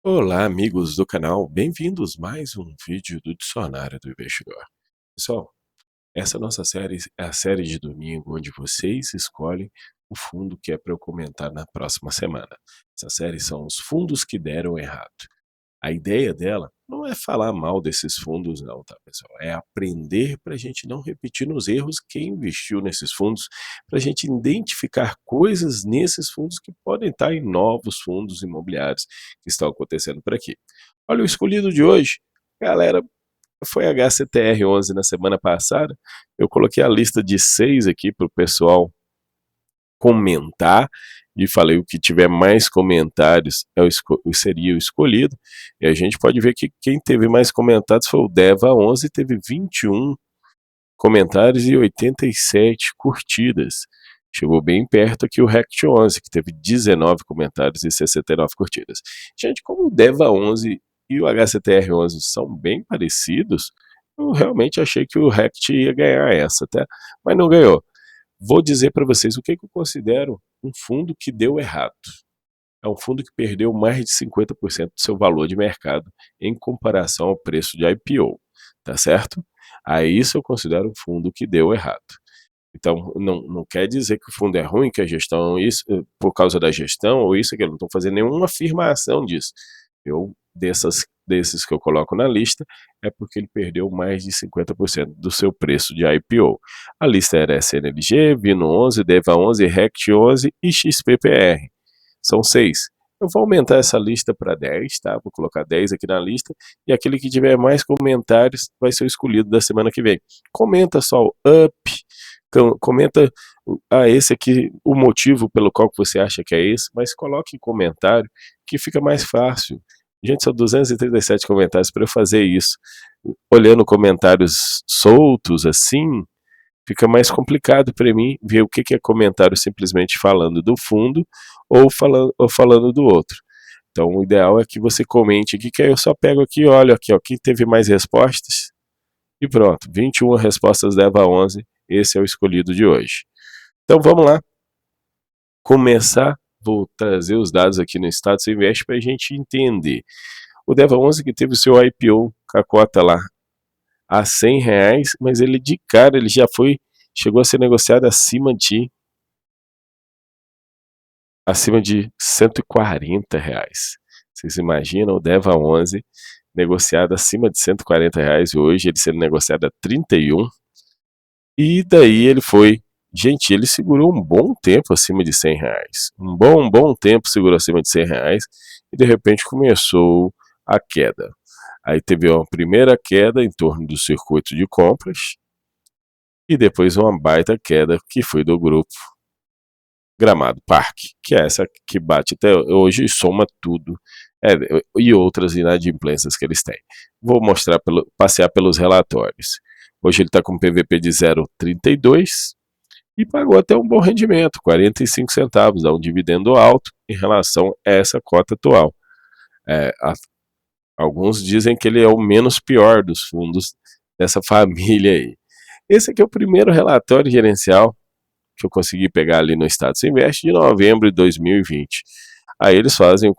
Olá, amigos do canal, bem-vindos a mais um vídeo do Dicionário do Investidor. Pessoal, essa nossa série é a série de domingo, onde vocês escolhem o fundo que é para eu comentar na próxima semana. Essa série são os fundos que deram errado. A ideia dela não é falar mal desses fundos não, tá, pessoal? É aprender para a gente não repetir nos erros quem investiu nesses fundos, para a gente identificar coisas nesses fundos que podem estar em novos fundos imobiliários que estão acontecendo por aqui. Olha, o escolhido de hoje, galera, foi HCTR11 na semana passada. Eu coloquei a lista de 6 aqui para o pessoal comentar e falei o que tiver mais comentários seria o escolhido. E a gente pode ver que quem teve mais comentários foi o Deva11, teve 21 comentários e 87 curtidas. Chegou bem perto aqui o Rect11, que teve 19 comentários e 69 curtidas. Gente, como o Deva11 e o HCTR11 são bem parecidos, eu realmente achei que o Rect ia ganhar essa, tá? Mas não ganhou. Vou dizer para vocês o que eu considero um fundo que deu errado. É um fundo que perdeu mais de 50% do seu valor de mercado em comparação ao preço de IPO, tá certo? Aí isso eu considero um fundo que deu errado. Então, não quer dizer que o fundo é ruim, que a gestão, isso, por causa da gestão, ou isso, que eu não estou fazendo nenhuma afirmação disso. Desses que eu coloco na lista, é porque ele perdeu mais de 50% do seu preço de IPO. A lista era SNLG, Vino 11, Deva 11, Rect 11 e XPPR. São 6. Eu vou aumentar essa lista para 10, tá? Vou colocar 10 aqui na lista, e aquele que tiver mais comentários vai ser o escolhido da semana que vem. Comenta só o up, comenta esse aqui, o motivo pelo qual você acha que é esse, mas coloque em comentário que fica mais fácil. Gente, são 237 comentários para eu fazer isso. Olhando comentários soltos assim, fica mais complicado para mim ver o que é comentário simplesmente falando do fundo ou falando do outro. Então, o ideal é que você comente aqui, que aí eu só pego aqui, olha aqui, ó, quem teve mais respostas, e pronto, 21 respostas leva a 11, esse é o escolhido de hoje. Então, vamos lá, começar, vou trazer os dados aqui no Status Invest para a gente entender. O Deva 11 que teve o seu IPO com a cota lá a R$100, mas ele de cara ele já chegou a ser negociado acima de R$140. Vocês imaginam o Deva 11 negociado acima de R$140 e hoje ele sendo negociado a 31. E daí gente, ele segurou um bom tempo acima de R$100. Um bom tempo segurou acima de R$100 e de repente começou a queda. Aí teve uma primeira queda em torno do circuito de compras e depois uma baita queda que foi do grupo Gramado Parque, que é essa que bate até hoje e soma tudo, e outras inadimplências que eles têm. Vou passear pelos relatórios. Hoje ele está com um PVP de 0,32 e pagou até um bom rendimento, 45 centavos, dá um dividendo alto em relação a essa cota atual. Alguns dizem que ele é o menos pior dos fundos dessa família aí. Esse aqui é o primeiro relatório gerencial que eu consegui pegar ali no Status Invest de novembro de 2020. Aí eles fazem um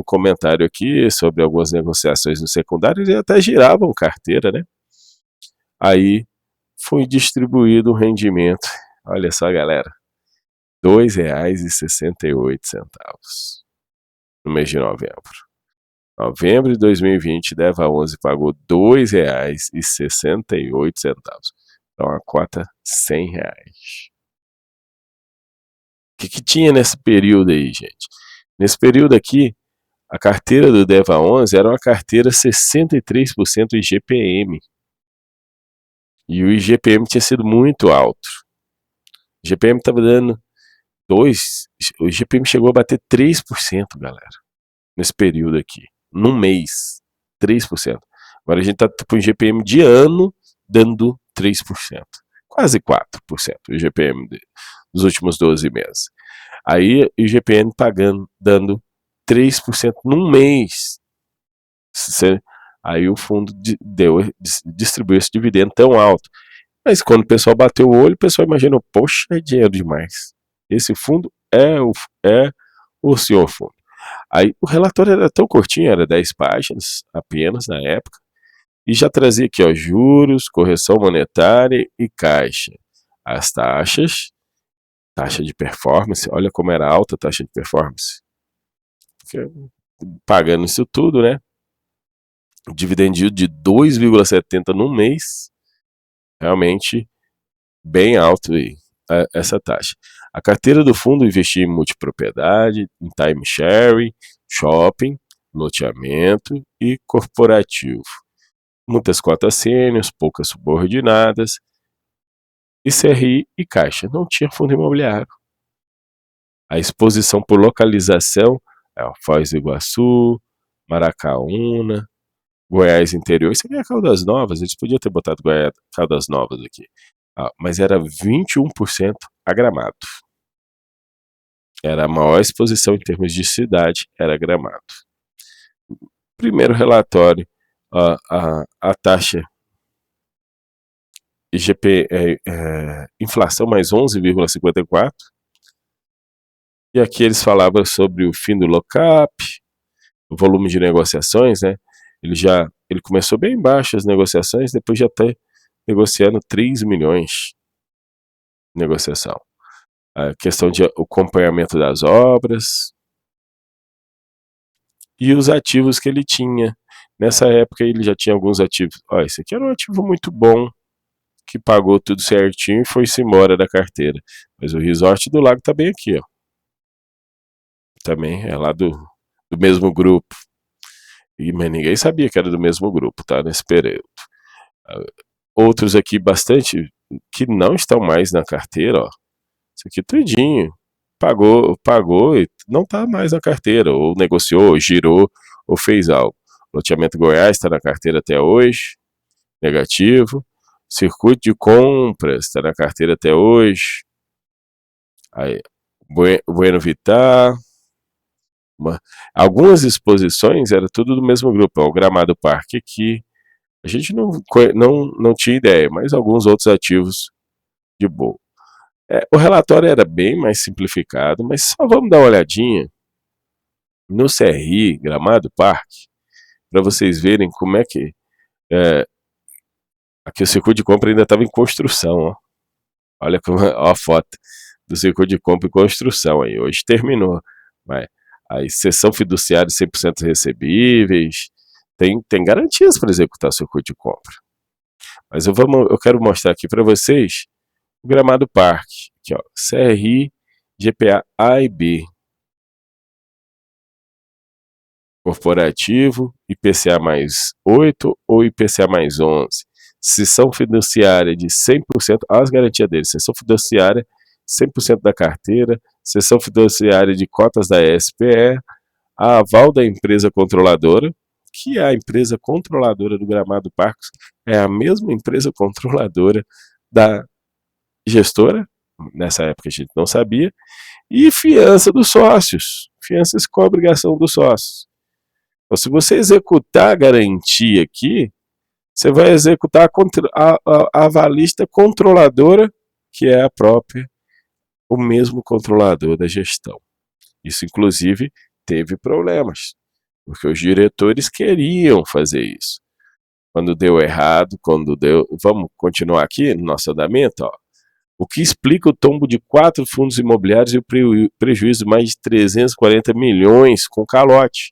comentário aqui sobre algumas negociações no secundário e até giravam carteira, né? Aí foi distribuído o rendimento, olha só, galera, R$2,68 no mês de novembro. Novembro de 2020, Deva 11 pagou R$2,68. Então a cota R$100. O que tinha nesse período aí, gente? Nesse período aqui, a carteira do Deva 11 era uma carteira 63% IGPM. E o IGPM tinha sido muito alto. O IGPM estava dando 2%. O IGPM chegou a bater 3%, galera. Nesse período aqui. Num mês. 3%. Agora a gente está com o IGPM de ano dando 3%. Quase 4% o IGPM dos últimos 12 meses. Aí o IGPM dando 3% num mês. Aí o fundo distribuiu esse dividendo tão alto. Mas quando o pessoal bateu o olho, o pessoal imaginou, poxa, é dinheiro demais. Esse fundo é o senhor fundo. Aí o relatório era tão curtinho, era 10 páginas apenas na época, e já trazia aqui, ó, juros, correção monetária e caixa. As taxas, taxa de performance, olha como era alta a taxa de performance. Porque, pagando isso tudo, né? Dividend yield de 2,70 no mês, realmente bem alto aí, essa taxa. A carteira do fundo investia em multipropriedade, em timeshare, shopping, loteamento e corporativo. Muitas cotas sêniores, poucas subordinadas, e CRI e Caixa. Não tinha fundo imobiliário. A exposição por localização é Foz do Iguaçu, Maracaúna, Goiás interior. Isso aqui é Caldas Novas, eles podiam ter botado Caldas Novas aqui. Mas era 21% a Gramado. Era a maior exposição em termos de cidade, era Gramado. Primeiro relatório, a taxa IGP, inflação mais 11,54%. E aqui eles falavam sobre o fim do lock-up, o volume de negociações, né? Ele começou bem baixo as negociações, depois já está negociando 3 milhões de negociação. A questão de acompanhamento das obras e os ativos que ele tinha. Nessa época ele já tinha alguns ativos. Esse aqui era um ativo muito bom, que pagou tudo certinho e foi-se embora da carteira. Mas o Resort do Lago está bem aqui, ó. Também é lá do mesmo grupo. Mas ninguém sabia que era do mesmo grupo, tá? Nesse período. Outros aqui bastante que não estão mais na carteira, ó. Isso aqui tudinho. Pagou e não está mais na carteira. Ou negociou, ou girou, ou fez algo. Loteamento Goiás está na carteira até hoje. Negativo. Circuito de compras está na carteira até hoje. Aí, Bueno Vitar. Algumas exposições era tudo do mesmo grupo. O Gramado Parque aqui. A gente não tinha ideia, mas alguns outros ativos de boa. O relatório era bem mais simplificado, mas só vamos dar uma olhadinha no CRI, Gramado Parque, para vocês verem como é que aqui o circuito de compra ainda estava em construção. Ó. Olha ó a foto do circuito de compra em construção aí. Hoje terminou. Mas a sessão fiduciária 100% recebíveis, tem garantias para executar o circuito de compra. Mas eu quero mostrar aqui para vocês o Gramado Parque, aqui, ó, CRI, GPA A e B. Corporativo, IPCA mais 8 ou IPCA mais 11. Sessão fiduciária de 100%, olha as garantias dele, sessão fiduciária 100% da carteira, sessão fiduciária de cotas da SPE, a aval da empresa controladora, que é a empresa controladora do Gramado Parque, é a mesma empresa controladora da gestora, nessa época a gente não sabia, e fiança dos sócios, fianças com obrigação dos sócios. Então, se você executar a garantia aqui, você vai executar a avalista controladora, que é o mesmo controlador da gestão. Isso, inclusive, teve problemas, porque os diretores queriam fazer isso. Quando deu errado, vamos continuar aqui no nosso andamento, ó. O que explica o tombo de 4 fundos imobiliários e o prejuízo de mais de 340 milhões com calote,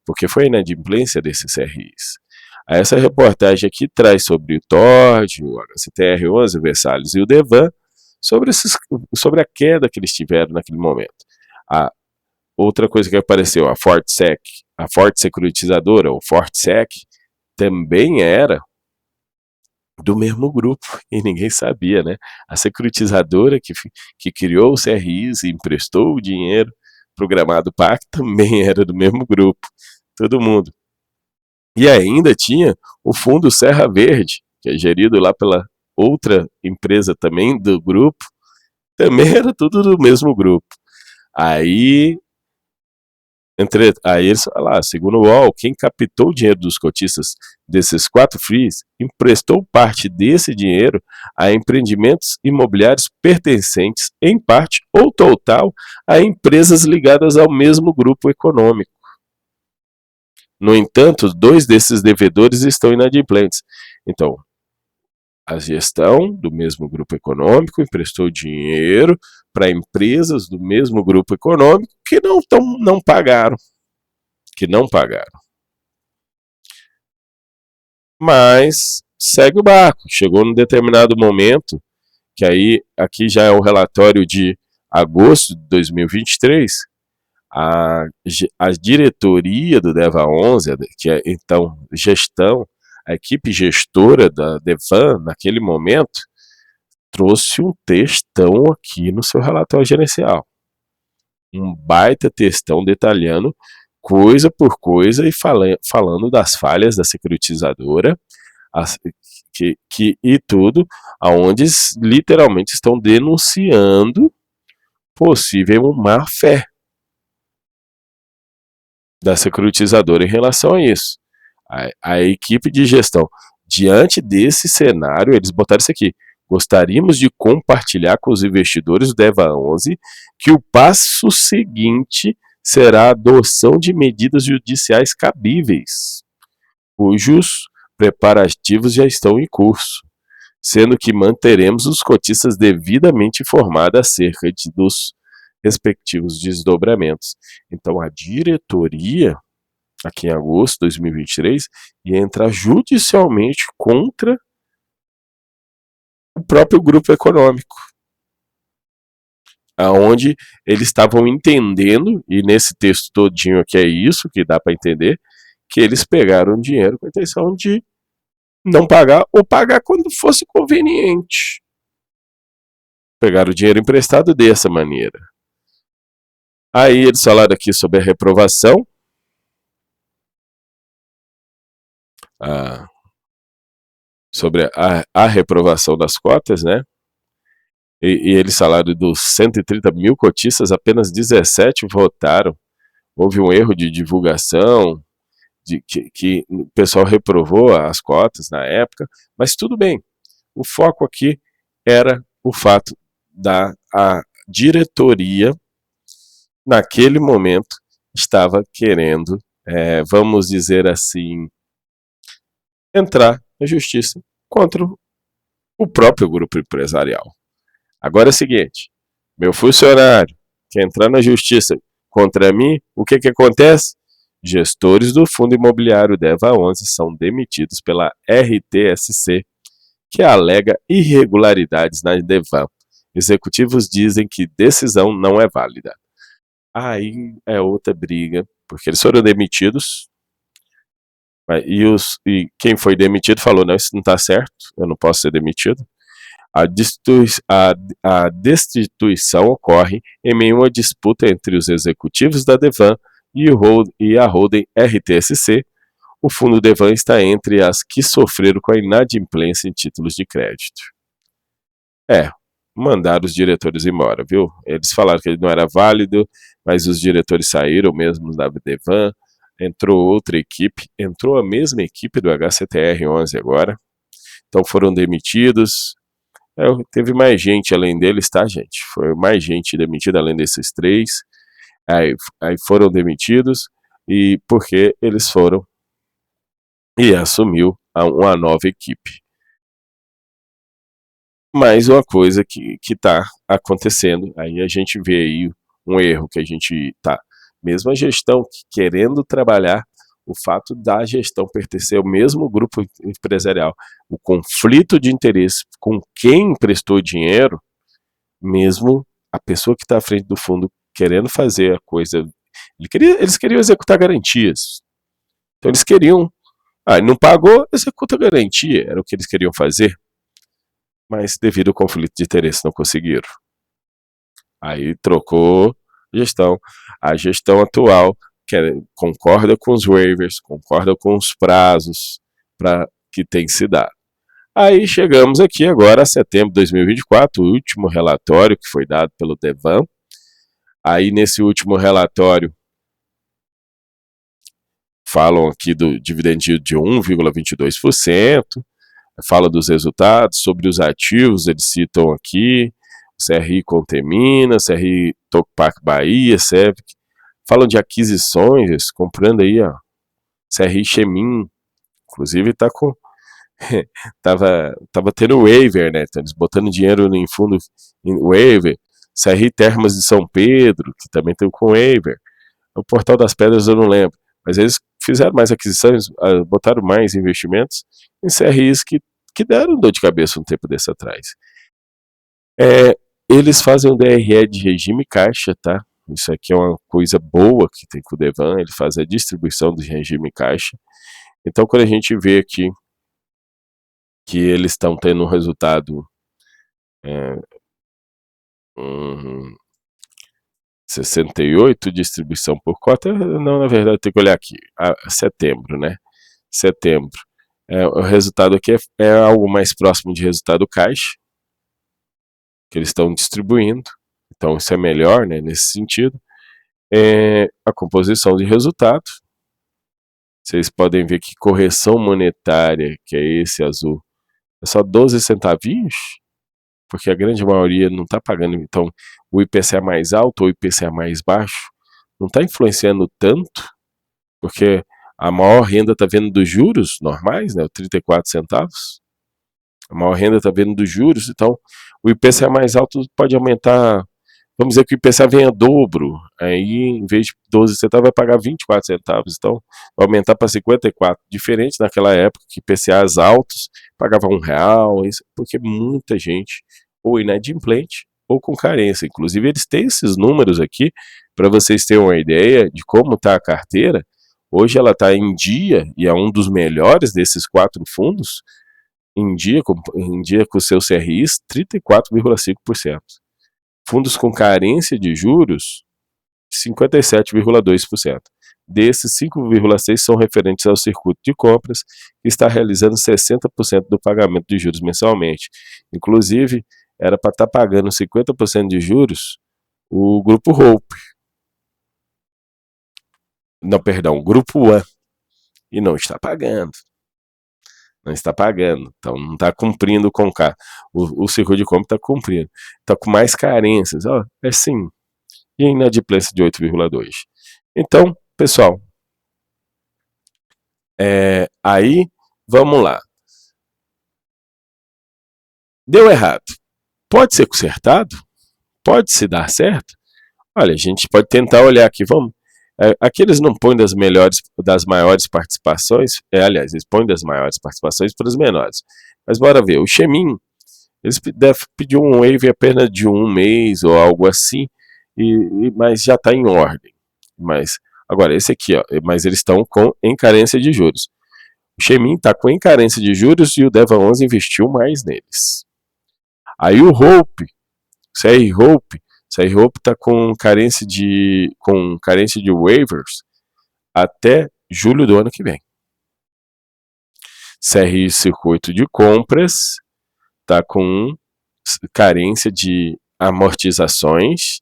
porque foi a inadimplência desses CRIs. Essa reportagem aqui traz sobre o TORD, o HCTR11, o Versalhes e o Devan, sobre a queda que eles tiveram naquele momento. Outra coisa que apareceu, a Fortsec, a Forte Securitizadora, ou Fortsec, também era do mesmo grupo, e ninguém sabia, né? A securitizadora que criou os CRIs e emprestou o dinheiro para o Gramado Parque também era do mesmo grupo, todo mundo. E ainda tinha o Fundo Serra Verde, que é gerido lá pela outra empresa também do grupo, também era tudo do mesmo grupo. Aí eles falaram, segundo o UOL, quem captou o dinheiro dos cotistas desses 4 FIIs emprestou parte desse dinheiro a empreendimentos imobiliários pertencentes, em parte ou total, a empresas ligadas ao mesmo grupo econômico. No entanto, 2 desses devedores estão inadimplentes. Então, a gestão do mesmo grupo econômico emprestou dinheiro para empresas do mesmo grupo econômico que não pagaram, que não pagaram. Mas segue o barco. Chegou num determinado momento, que aí aqui já é o relatório de agosto de 2023, a diretoria do DEVA 11, que é então gestão, a equipe gestora da Devan, naquele momento, trouxe um textão aqui no seu relatório gerencial. Um baita textão detalhando coisa por coisa e falando das falhas da securitizadora e tudo, aonde literalmente estão denunciando possível má-fé da securitizadora em relação a isso. A equipe de gestão, diante desse cenário, eles botaram isso aqui: gostaríamos de compartilhar com os investidores do DEVA 11 que o passo seguinte será a adoção de medidas judiciais cabíveis, cujos preparativos já estão em curso, sendo que manteremos os cotistas devidamente informados acerca dos respectivos desdobramentos. Então, a diretoria, aqui em agosto de 2023, ia entrar judicialmente contra o próprio grupo econômico, aonde eles estavam entendendo, e nesse texto todinho aqui é isso que dá para entender, que eles pegaram dinheiro com a intenção de não pagar ou pagar quando fosse conveniente. Pegaram o dinheiro emprestado dessa maneira. Aí eles falaram aqui sobre a reprovação. Sobre a reprovação das cotas, né? E eles falaram dos 130 mil cotistas, apenas 17 votaram. Houve um erro de divulgação, que o pessoal reprovou as cotas na época, mas tudo bem. O foco aqui era o fato da diretoria, naquele momento, estava querendo, vamos dizer assim, entrar na justiça contra o próprio grupo empresarial. Agora é o seguinte: meu funcionário quer entrar na justiça contra mim, o que acontece? Gestores do fundo imobiliário DEVA 11 são demitidos pela RTSC, que alega irregularidades na Devan. Executivos dizem que decisão não é válida. Aí é outra briga, porque eles foram demitidos, e quem foi demitido falou: não, isso não está certo, eu não posso ser demitido. A destituição ocorre em meio a uma disputa entre os executivos da Devan e a holding RTSC. O fundo Devan está entre as que sofreram com a inadimplência em títulos de crédito. Mandaram os diretores embora, viu? Eles falaram que ele não era válido, mas os diretores saíram mesmo da Devan. Entrou outra equipe, entrou a mesma equipe do HCTR11 agora. Então foram demitidos. Teve mais gente além deles, tá, gente? Foi mais gente demitida além desses 3. Aí foram demitidos, e porque eles foram e assumiu uma nova equipe. Mais uma coisa que está acontecendo, aí a gente vê aí um erro que a gente está, mesmo a gestão querendo trabalhar, o fato da gestão pertencer ao mesmo grupo empresarial, o conflito de interesse com quem emprestou dinheiro, mesmo a pessoa que está à frente do fundo querendo fazer a coisa, eles queriam executar garantias. Então eles queriam, não pagou, executa a garantia, era o que eles queriam fazer, mas devido ao conflito de interesse não conseguiram. Aí trocou gestão. A gestão atual concorda com os waivers, concorda com os prazos que tem que se dar. Aí chegamos aqui agora a setembro de 2024, o último relatório que foi dado pelo Devan. Aí nesse último relatório falam aqui do dividend yield de 1,22%, fala dos resultados, sobre os ativos, eles citam aqui CRI Contemina, CRI Topac Bahia, falam de aquisições, comprando aí CRI Chemin, inclusive tá com tava tendo waiver, né? Então, eles botando dinheiro em fundo em waiver. CRI Termas de São Pedro, que também tem com waiver. O Portal das Pedras eu não lembro, mas eles fizeram mais aquisições, botaram mais investimentos em CRIs que deram dor de cabeça um tempo desse atrás. Eles fazem um DRE de regime caixa, tá? Isso aqui é uma coisa boa que tem com o Devan, ele faz a distribuição do regime caixa. Então, quando a gente vê aqui que eles estão tendo um resultado 68, distribuição por cota, não, na verdade, tem que olhar aqui, setembro, né? Setembro. O resultado aqui é algo mais próximo de resultado caixa, que eles estão distribuindo, então isso é melhor, né, nesse sentido. A composição de resultado, vocês podem ver que correção monetária, que é esse azul, é só 12 centavinhos, porque a grande maioria não está pagando, então o IPCA mais alto ou o IPCA mais baixo não está influenciando tanto, porque a maior renda está vendo dos juros normais, né, 34 centavos, a maior renda está vendo dos juros, então o IPCA mais alto pode aumentar, vamos dizer que o IPCA venha dobro, aí em vez de 12 centavos vai pagar 24 centavos, então vai aumentar para 54, diferente naquela época que IPCAs altos pagavam R$1, porque muita gente ou inadimplente ou com carência, inclusive eles têm esses números aqui, para vocês terem uma ideia de como está a carteira. Hoje ela está em dia, e é um dos melhores desses 4 fundos, em dia com seus CRIs, 34,5%. Fundos com carência de juros, 57,2%. Desses, 5,6% são referentes ao circuito de compras, que está realizando 60% do pagamento de juros mensalmente. Inclusive, era para estar pagando 50% de juros o Grupo Hope. Não, perdão, o Grupo One. E não está pagando. Não está pagando, então não está cumprindo com o circuito de compra está cumprindo. Está com mais carências, é sim. E a inadimplência de 8,2%. Então, pessoal, aí, vamos lá. Deu errado. Pode ser consertado? Pode se dar certo? Olha, a gente pode tentar olhar aqui, vamos. Aqui eles não põem das maiores participações, aliás, eles põem das maiores participações para os menores. Mas bora ver, o Chemin, eles devem pedir um waiver apenas de 1 mês ou algo assim, mas já está em ordem. Mas, agora, esse aqui, mas eles estão em carência de juros. O Chemin está com carência de juros e o Deva 11 investiu mais neles. Aí o Hope, CR Hope está com carência de waivers até julho do ano que vem. CRI Circuito de Compras está com carência de amortizações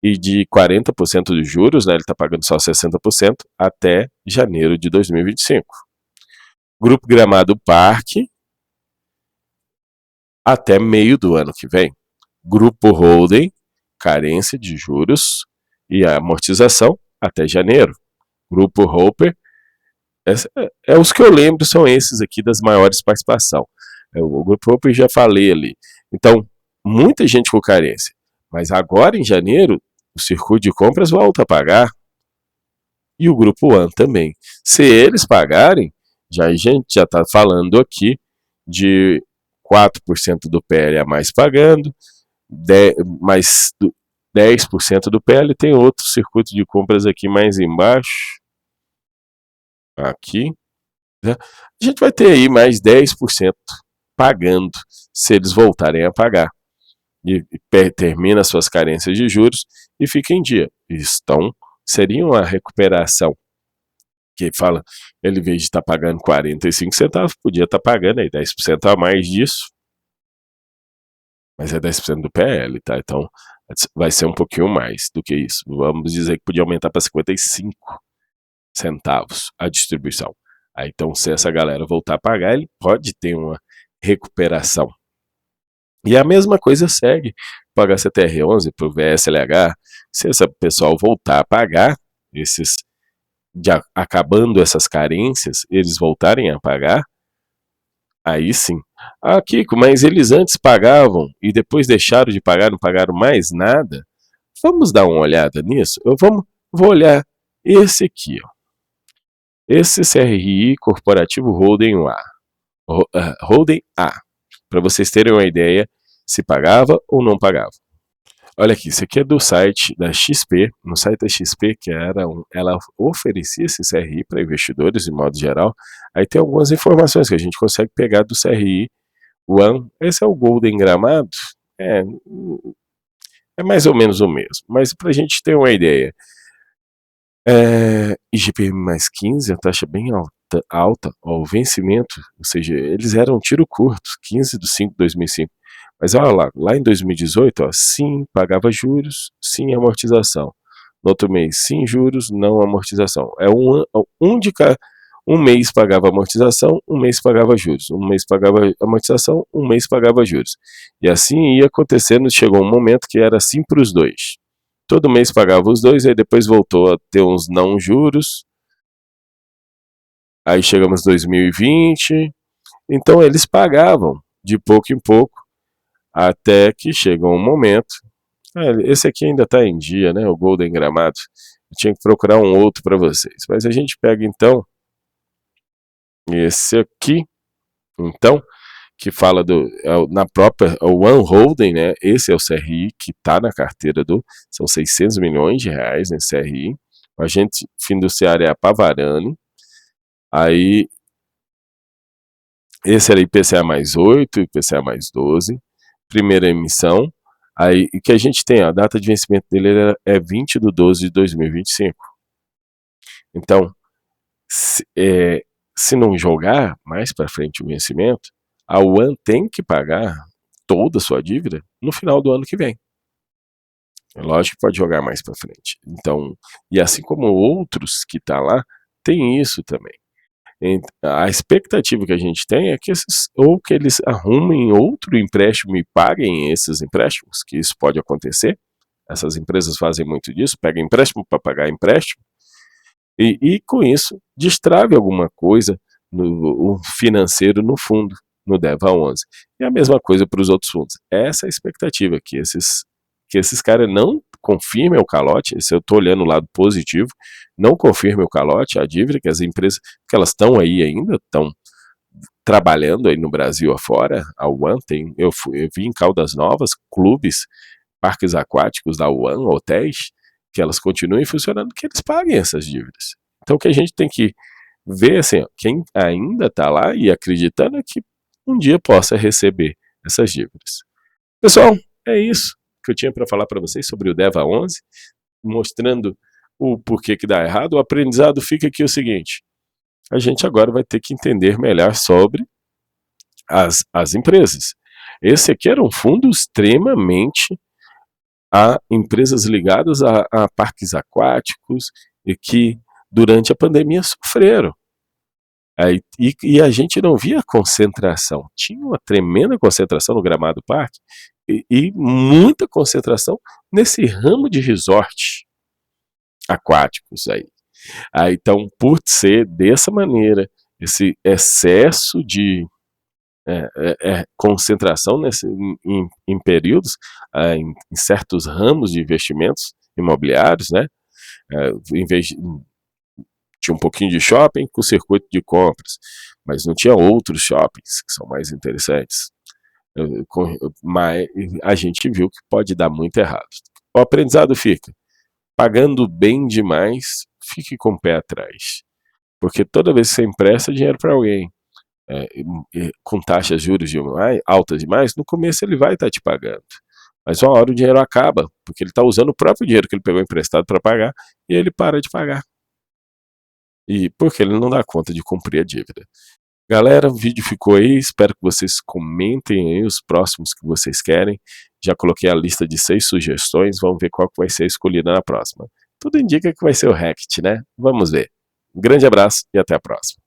e de 40% dos juros, né, ele está pagando só 60% até janeiro de 2025. Grupo Gramado Parque até meio do ano que vem. Grupo Holding, carência de juros e amortização até janeiro. Grupo Hopper, os que eu lembro são esses aqui das maiores participações. O Grupo Hopper já falei ali. Então, muita gente com carência. Mas agora, em janeiro, o circuito de compras volta a pagar. E o Grupo One também. Se eles pagarem, a gente já está falando aqui de 4% do PL a mais pagando, mais 10% do PL, tem outro circuito de compras aqui mais embaixo, aqui, né? A gente vai ter aí mais 10% pagando, se eles voltarem a pagar, e termina suas carências de juros e fica em dia. Então, seria uma recuperação, que fala, ele, em vez de estar pagando 45 centavos, podia estar pagando aí 10% a mais disso, mas é 10% do PL, tá? Então, vai ser um pouquinho mais do que isso. Vamos dizer que podia aumentar para 55 centavos a distribuição. Aí, então, se essa galera voltar a pagar, ele pode ter uma recuperação. E a mesma coisa segue para o HCTR11, para o VSLH. Se esse pessoal voltar a pagar, esses acabando essas carências, eles voltarem a pagar, aí sim. Ah, Kiko, mas eles antes pagavam e depois deixaram de pagar, não pagaram mais nada? Vamos dar uma olhada nisso? Vou olhar esse aqui, ó. Esse CRI Corporativo Holding A, para vocês terem uma ideia se pagava ou não pagava. Olha aqui, isso aqui é do site da XP, no site da XP, ela oferecia esse CRI para investidores de modo geral. Aí tem algumas informações que a gente consegue pegar do CRI One. Esse é o Golden Gramado, é mais ou menos o mesmo, mas para a gente ter uma ideia, IGPM mais 15, a taxa bem alta, ó, o vencimento, ou seja, eles eram tiro curto, 15 de 5 de 2005. Mas olha lá em 2018, ó, sim, pagava juros, sim, amortização. No outro mês, sim, juros, não amortização. Um mês pagava amortização, um mês pagava juros. Um mês pagava amortização, um mês pagava juros. E assim ia acontecendo, chegou um momento que era assim para os dois. Todo mês pagava os dois, aí depois voltou a ter uns não juros. Aí chegamos em 2020. Então eles pagavam de pouco em pouco, até que chegou um momento. Esse aqui ainda está em dia, né? O Golden Gramado. Eu tinha que procurar um outro para vocês. Mas a gente pega então esse aqui, então, que fala na própria One Holding, né? Esse é o CRI que está na carteira são 600 milhões de reais nesse CRI. O agente fiduciário é a Pavarani. Aí, esse era IPCA mais 8, IPCA mais 12, primeira emissão. Aí, o que a gente tem, a data de vencimento dele é 20 de 12 de 2025. Então, se não jogar mais para frente o vencimento, a One tem que pagar toda a sua dívida no final do ano que vem. É lógico que pode jogar mais para frente. Então, e assim como outros que tá lá, tem isso também. A expectativa que a gente tem é que que eles arrumem outro empréstimo e paguem esses empréstimos, que isso pode acontecer. Essas empresas fazem muito disso, pegam empréstimo para pagar empréstimo, e com isso destrave alguma coisa no financeiro no fundo, no DEVA 11. E a mesma coisa para os outros fundos. Essa é a expectativa, que esses caras não confirmem o calote. Se eu estou olhando o lado positivo, não confirmem o calote, a dívida, que as empresas, que elas estão aí ainda, estão trabalhando aí no Brasil afora. A One eu vi em Caldas Novas, clubes, parques aquáticos da One, hotéis, que elas continuem funcionando, que eles paguem essas dívidas. Então o que a gente tem que ver, assim, ó, quem ainda está lá e acreditando é que um dia possa receber essas dívidas. Pessoal, é isso que eu tinha para falar para vocês sobre o DEVA 11, mostrando o porquê que dá errado. O aprendizado fica aqui o seguinte: a gente agora vai ter que entender melhor sobre as empresas. Esse aqui era um fundo extremamente a empresas ligadas a parques aquáticos e que durante a pandemia sofreram. E a gente não via concentração. Tinha uma tremenda concentração no Gramado Parque e muita concentração nesse ramo de resort aquáticos aí. Então, por ser dessa maneira, esse excesso de concentração em períodos, em certos ramos de investimentos imobiliários, né? Em vez tinha um pouquinho de shopping com circuito de compras, mas não tinha outros shoppings que são mais interessantes. Mas a gente viu que pode dar muito errado. O aprendizado fica: pagando bem demais, fique com o pé atrás. Porque toda vez que você empresta dinheiro para alguém, com taxas de juros altas demais, no começo ele vai estar te pagando. Mas uma hora o dinheiro acaba, porque ele está usando o próprio dinheiro que ele pegou emprestado para pagar, e ele para de pagar. E porque ele não dá conta de cumprir a dívida. Galera, o vídeo ficou aí, espero que vocês comentem aí os próximos que vocês querem. Já coloquei a lista de 6 sugestões, vamos ver qual que vai ser escolhida na próxima. Tudo indica que vai ser o Rect, né? Vamos ver. Um grande abraço e até a próxima.